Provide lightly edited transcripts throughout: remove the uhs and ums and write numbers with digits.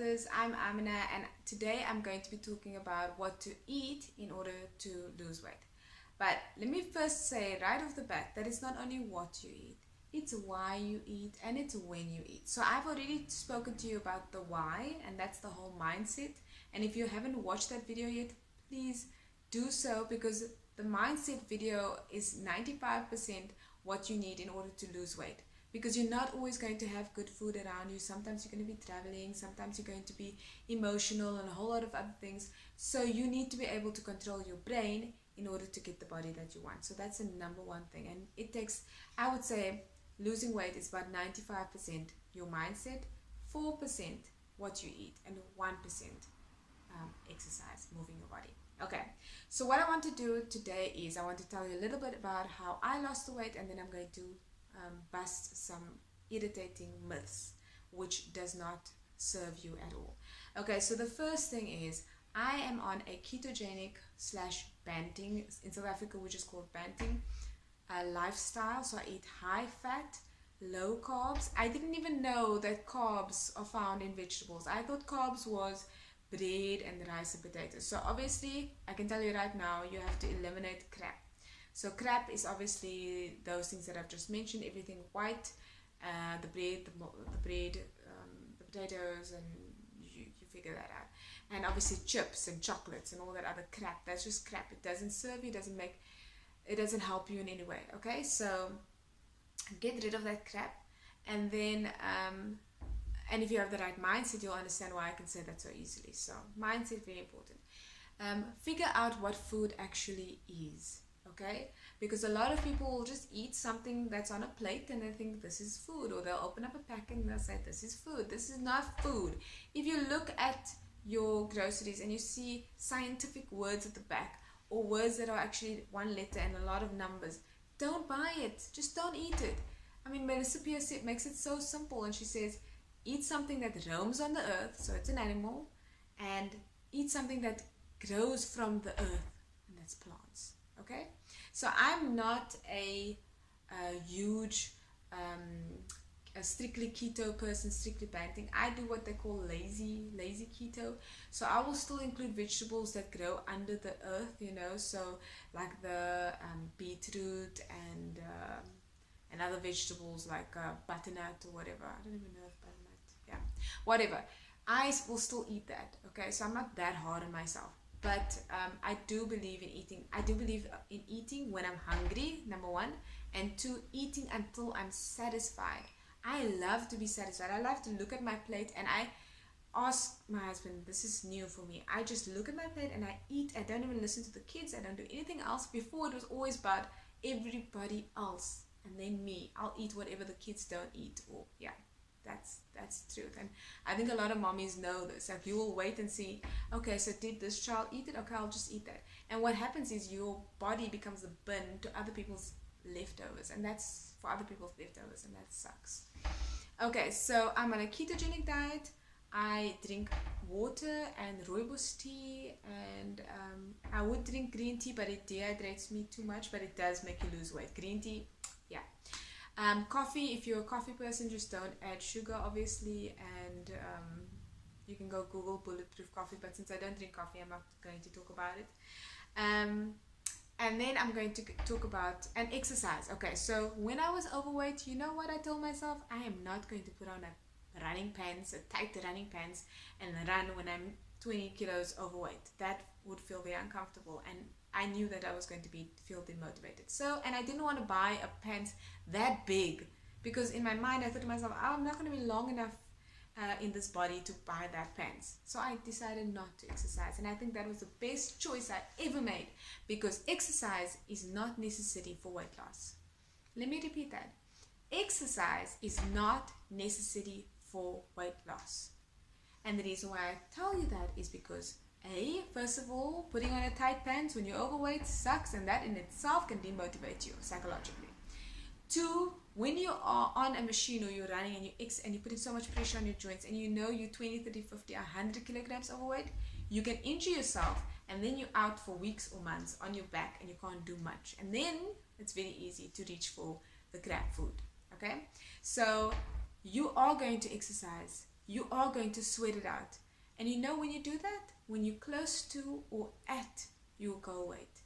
Growthers, I'm Amiena, and today I'm going to be talking about what to eat in order to lose weight. But let me first say right off the bat that it's not only what you eat, it's why you eat and it's when you eat. So I've already spoken to you about the why, and that's the whole mindset. And if you haven't watched that video yet, please do so, because the mindset video is 95% what you need in order to lose weight. Because you're not always going to have good food around you. Sometimes you're going to be traveling, sometimes you're going to be emotional and a whole lot of other things. So you need to be able to control your brain in order to get the body that you want. So that's the number one thing. And it takes, I would say, losing weight is about 95% your mindset, 4% what you eat, and 1% exercise, moving your body. Okay, so what I want to do today is I want to tell you a little bit about how I lost the weight, and then I'm going to bust some irritating myths which does not serve you at all. Okay, so the first thing is I am on a ketogenic / Banting, in South Africa which is called Banting, lifestyle. So I eat high fat, low carbs. I didn't even know that carbs are found in vegetables. I thought carbs was bread and rice and potatoes. So obviously I can tell you right now, you have to eliminate crap. So crap is obviously those things that I've just mentioned, everything white, the bread, the potatoes, and you figure that out. And obviously chips and chocolates and all that other crap. That's just crap. It doesn't serve you, it doesn't help you in any way. Okay, so get rid of that crap, and then and if you have the right mindset, you'll understand why I can say that so easily. So mindset, very important. Figure out what food actually is. Okay, because a lot of people will just eat something that's on a plate and they think this is food, or they'll open up a pack and they'll say this is food. This is not food. If you look at your groceries and you see scientific words at the back, or words that are actually one letter and a lot of numbers, don't buy it. Just don't eat it. I mean, Melissa Pierce makes it so simple, and she says eat something that roams on the earth, so it's an animal, and eat something that grows from the earth, and that's plants. Okay, so I'm not a huge a strictly keto person, strictly Banting. I do what they call lazy keto. So I will still include vegetables that grow under the earth, you know, so like the beetroot and other vegetables like butternut or whatever. I don't even know if butternut, yeah, whatever. I will still eat that. Okay, so I'm not that hard on myself. But I do believe in eating. I do believe in eating when I'm hungry, number one, and two, eating until I'm satisfied. I love to be satisfied. I love to look at my plate and I ask my husband, this is new for me. I just look at my plate and I eat. I don't even listen to the kids. I don't do anything else. Before it was always about everybody else and then me. I'll eat whatever the kids don't eat. Or yeah. That's the truth. And I think a lot of mommies know this. Like, you will wait and see, okay, so did this child eat it? Okay, I'll just eat that. And what happens is your body becomes a bin to other people's leftovers, and that's for other people's leftovers, and that sucks. Okay, so I'm on a ketogenic diet. I drink water and rooibos tea, and I would drink green tea, but it dehydrates me too much, but it does make you lose weight. Green tea, yeah. Coffee, if you're a coffee person, just don't add sugar, obviously, and you can go Google bulletproof coffee, but since I don't drink coffee, I'm not going to talk about it. And then I'm going to talk about an exercise. Okay, so when I was overweight, you know what I told myself? I am not going to put on a running pants, a tight running pants, and run when I'm 20 kilos overweight. That would feel very uncomfortable, and I knew that I was going to feel demotivated. So, and I didn't want to buy a pants that big, because in my mind I thought to myself, oh, I'm not going to be long enough in this body to buy that pants. So I decided not to exercise, and I think that was the best choice I ever made, because exercise is not necessary for weight loss. Let me repeat that. Exercise is not necessary for weight loss. And the reason why I tell you that is because first of all, putting on a tight pants when you're overweight sucks, and that in itself can demotivate you psychologically. Two, when you are on a machine or you're running and you're putting so much pressure on your joints, and you know you're 20, 30, 50, 100 kilograms overweight, you can injure yourself, and then you're out for weeks or months on your back and you can't do much. And then it's very easy to reach for the crap food. Okay, so you are going to exercise you are going to sweat it out. And you know when you do that? When you're close to or at your goal weight.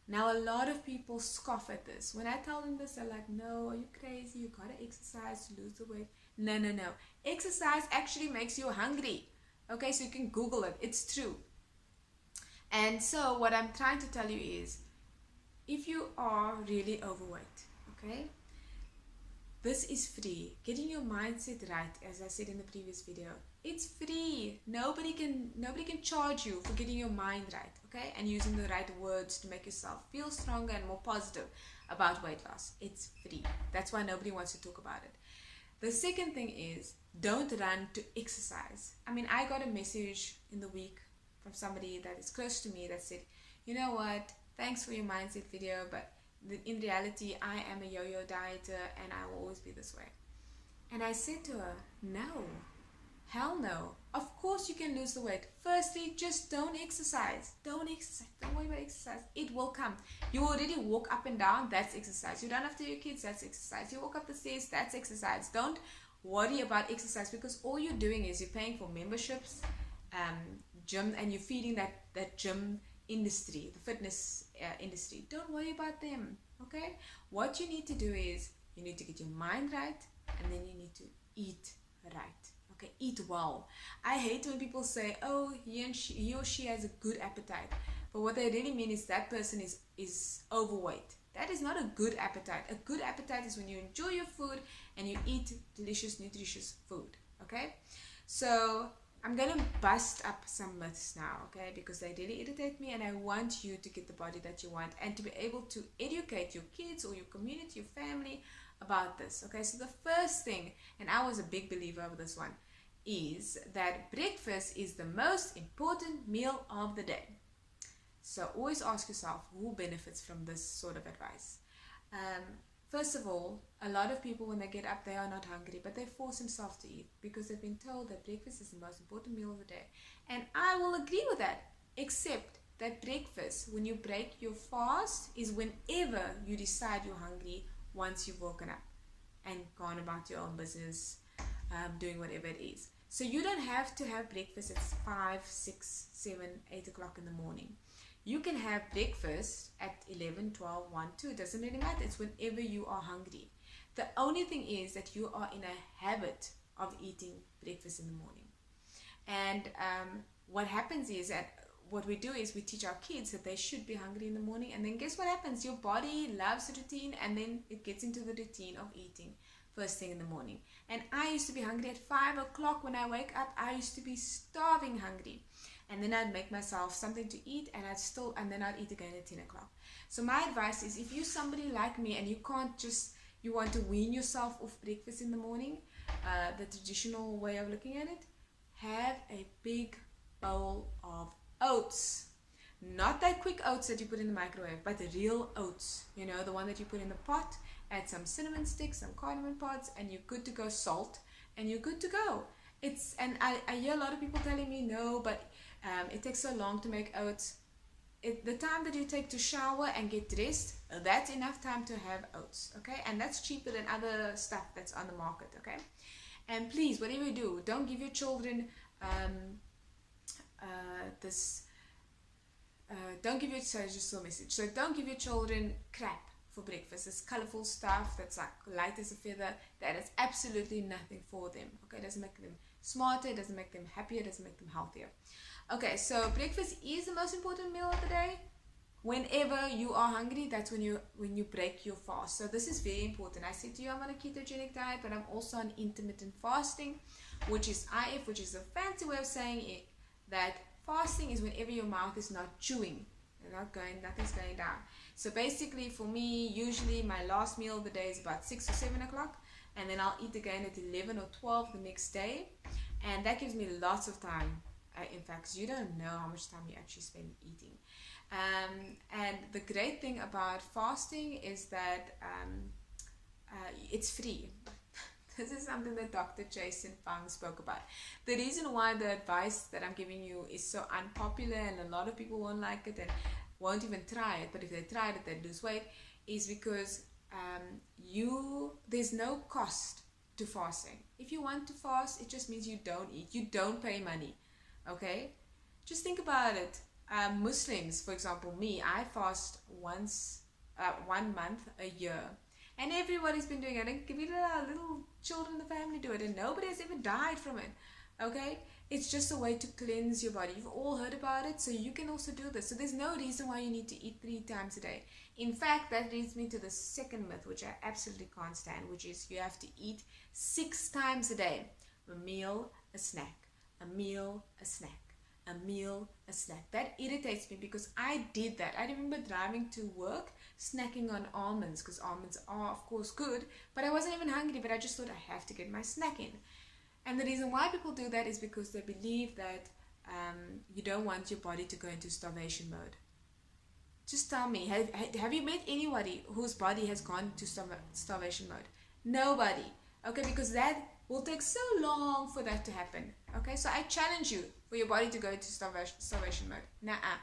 Now a lot of people scoff at this. When I tell them this, they're like, no, are you crazy? You gotta exercise to lose the weight. No. Exercise actually makes you hungry. Okay, so you can Google it. It's true. And so what I'm trying to tell you is, if you are really overweight, okay, this is free. Getting your mindset right, as I said in the previous video, it's free. Nobody can charge you for getting your mind right, okay, and using the right words to make yourself feel stronger and more positive about weight loss. It's free. That's why nobody wants to talk about it. The second thing is, don't run to exercise. I mean, I got a message in the week from somebody that is close to me that said, you know what, thanks for your mindset video, but in reality, I am a yo-yo dieter and I will always be this way. And I said to her, no, hell no. Of course you can lose the weight. Firstly, just don't exercise. Don't exercise. Don't worry about exercise. It will come. You already walk up and down, that's exercise. You run after your kids, that's exercise. You walk up the stairs, that's exercise. Don't worry about exercise, because all you're doing is you're paying for memberships, gym, and you're feeding that gym industry, the fitness industry. Don't worry about them, okay? What you need to do is you need to get your mind right, and then you need to eat right, okay? Eat well. I hate when people say, oh, he or she has a good appetite, but what they really mean is that person is overweight. That is not a good appetite. A good appetite is when you enjoy your food and you eat delicious, nutritious food, okay? So I'm going to bust up some myths now, okay, because they really irritate me, and I want you to get the body that you want and to be able to educate your kids or your community, your family about this, okay? So the first thing, and I was a big believer of this one, is that breakfast is the most important meal of the day. So always ask yourself, who benefits from this sort of advice? First of all, a lot of people, when they get up, they are not hungry, but they force themselves to eat because they've been told that breakfast is the most important meal of the day. And I will agree with that, except that breakfast, when you break your fast, is whenever you decide you're hungry once you've woken up and gone about your own business, doing whatever it is. So you don't have to have breakfast at 5, 6, 7, 8 o'clock in the morning. You can have breakfast at 11, 12, 1, 2. It doesn't really matter. It's whenever you are hungry. The only thing is that you are in a habit of eating breakfast in the morning. And what happens is that what we do is we teach our kids that they should be hungry in the morning. And then guess what happens? Your body loves the routine, and then it gets into the routine of eating first thing in the morning. And I used to be hungry at 5 o'clock when I wake up. I used to be starving hungry. And then I'd make myself something to eat, and then I'd eat again at 10 o'clock. So my advice is, if you're somebody like me and you want to wean yourself off breakfast in the morning, the traditional way of looking at it, have a big bowl of oats. Not that quick oats that you put in the microwave, but the real oats. You know, the one that you put in the pot, add some cinnamon sticks, some cardamom pods, and you're good to go, salt, and you're good to go. And I hear a lot of people telling me, no, but it takes so long to make oats. The time that you take to shower and get dressed, that's enough time to have oats, okay? And that's cheaper than other stuff that's on the market, okay? And please, whatever you do, don't give your children don't give your children crap for breakfast. This colorful stuff that's like light as a feather, that is absolutely nothing for them, okay? It doesn't make them smarter, it doesn't make them happier, it doesn't make them healthier. Okay, so breakfast is the most important meal of the day. Whenever you are hungry, that's when you break your fast. So this is very important. I said to you, I'm on a ketogenic diet, but I'm also on intermittent fasting, which is IF, which is a fancy way of saying it, that fasting is whenever your mouth is not chewing, nothing's going down. So basically for me, usually my last meal of the day is about 6 or 7 o'clock, and then I'll eat again at 11 or 12 the next day, and that gives me lots of time. In fact, 'cause you don't know how much time you actually spend eating. And the great thing about fasting is that it's free. This is something that Dr. Jason Fung spoke about. The reason why the advice that I'm giving you is so unpopular and a lot of people won't like it and won't even try it, but if they tried it, they'd lose weight, is because there's no cost to fasting. If you want to fast, it just means you don't eat. You don't pay money. Okay? Just think about it. Muslims, for example, me, I fast once, 1 month a year. And everybody's been doing it. And give it little children in the family do it. And nobody has ever died from it. Okay? It's just a way to cleanse your body. You've all heard about it, so you can also do this. So there's no reason why you need to eat 3 times a day. In fact, that leads me to the second myth, which I absolutely can't stand, which is you have to eat 6 times a day. A meal, a snack. A meal, a snack. A meal, a snack. That irritates me because I did that. I remember driving to work, snacking on almonds, because almonds are, of course, good, but I wasn't even hungry, but I just thought I have to get my snack in. And the reason why people do that is because they believe that you don't want your body to go into starvation mode. Just tell me, have you met anybody whose body has gone to starvation mode? Nobody. Okay, because that will take so long for that to happen. Okay, so I challenge you for your body to go into starvation mode. Nuh-uh.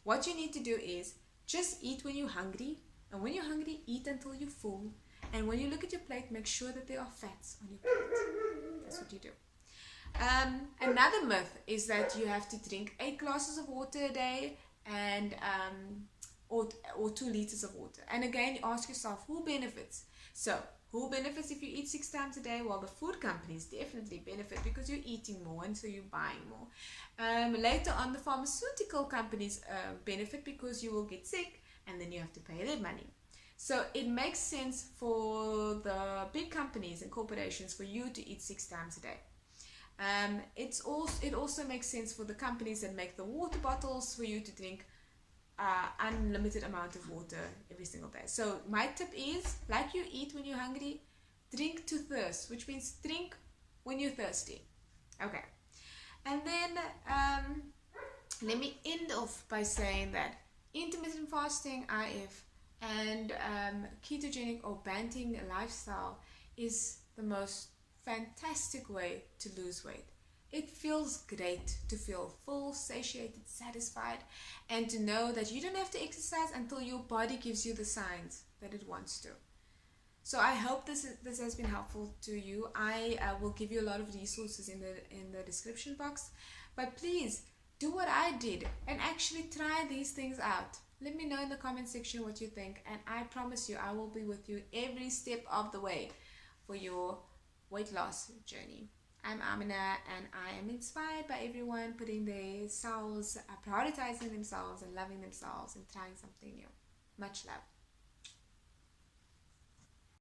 What you need to do is just eat when you're hungry. And when you're hungry, eat until you're full. And when you look at your plate, make sure that there are fats on your plate. That's what you do. Another myth is that you have to drink 8 glasses of water a day and or 2 liters of water. And again, you ask yourself, who benefits? So, who benefits if you eat 6 times a day? Well, the food companies definitely benefit because you're eating more and so you're buying more. Later on, the pharmaceutical companies benefit because you will get sick and then you have to pay their money. So it makes sense for the big companies and corporations for you to eat 6 times a day. It also makes sense for the companies that make the water bottles for you to drink unlimited amount of water every single day. So my tip is, like you eat when you're hungry, drink to thirst, which means drink when you're thirsty. Okay. And then let me end off by saying that intermittent fasting, IF, and ketogenic or Banting lifestyle is the most fantastic way to lose weight. It feels great to feel full, satiated, satisfied, and to know that you don't have to exercise until your body gives you the signs that it wants to. So I hope this has been helpful to you. I will give you a lot of resources in the description box, but please do what I did and actually try these things out. Let me know in the comment section what you think, and I promise you I will be with you every step of the way for your weight loss journey. I'm Amiena, and I am inspired by everyone putting their selves, prioritizing themselves and loving themselves and trying something new. Much love.